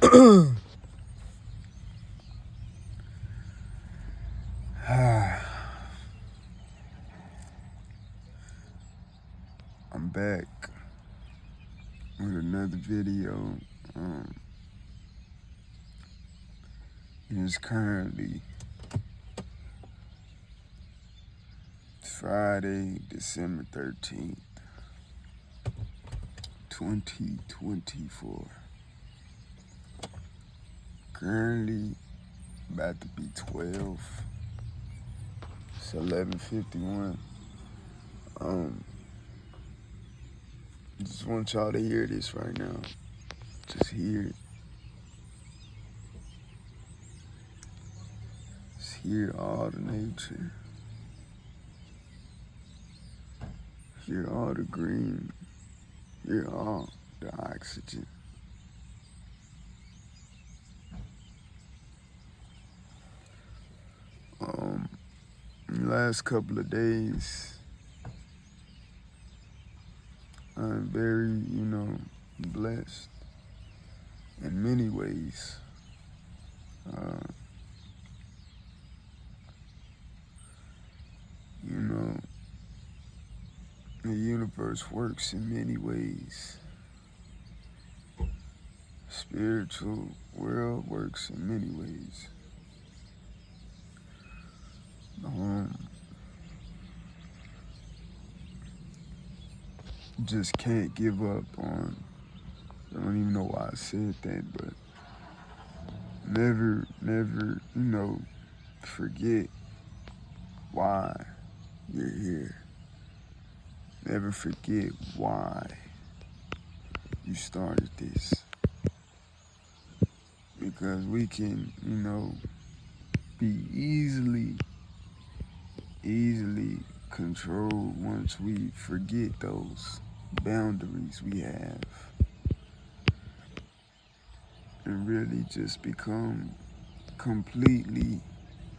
I'm back with another video. It is currently Friday, December 13th, 2024. Currently about to be 12. It's 11:51. Just want y'all to hear this right now. Just hear it. Just hear all the nature. Hear all the green. Hear all the oxygen. In the last couple of days, I'm very, blessed in many ways. The universe works in many ways. Spiritual world works in many ways. Just can't give up on, I don't even know why I said that, but never, forget why you're here. Never forget why you started this. Because we can, be easily controlled once we forget those boundaries we have and really just become completely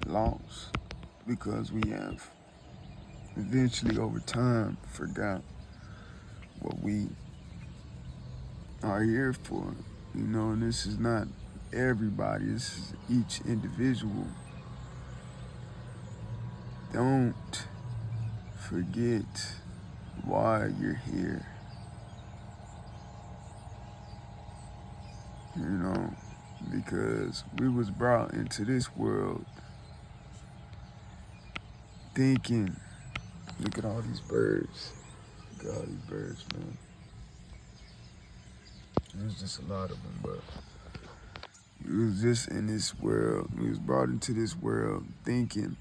lost because we have eventually over time forgot what we are here for, and this is not everybody, this is each individual. Don't forget why you're here, because we was brought into this world thinking, look at all these birds, man. There's just a lot of them, but we was just in this world, we was brought into this world thinking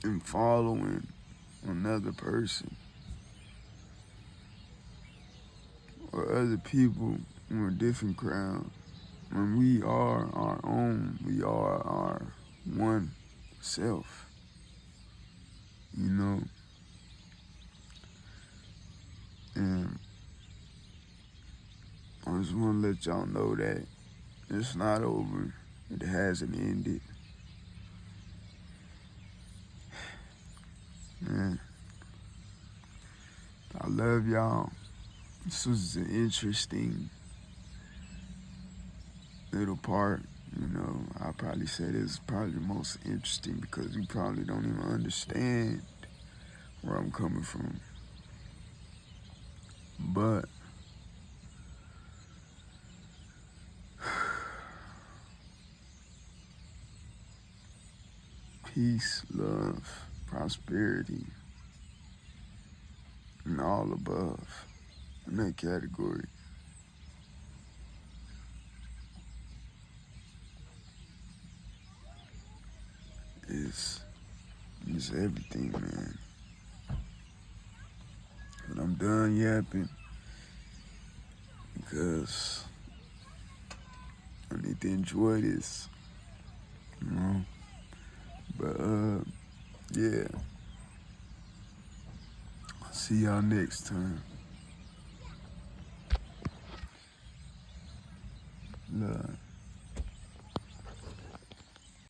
and following another person or other people on a different crowd. When we are our own, we are our one self, And I just want to let y'all know that it's not over. It hasn't ended. Man, I love y'all. This was an interesting little part. I'll probably say this is probably the most interesting because you probably don't even understand where I'm coming from. But peace, love, prosperity, and all above in that category is everything, man. But I'm done yapping because I need to enjoy this, But yeah. See y'all next time. Love.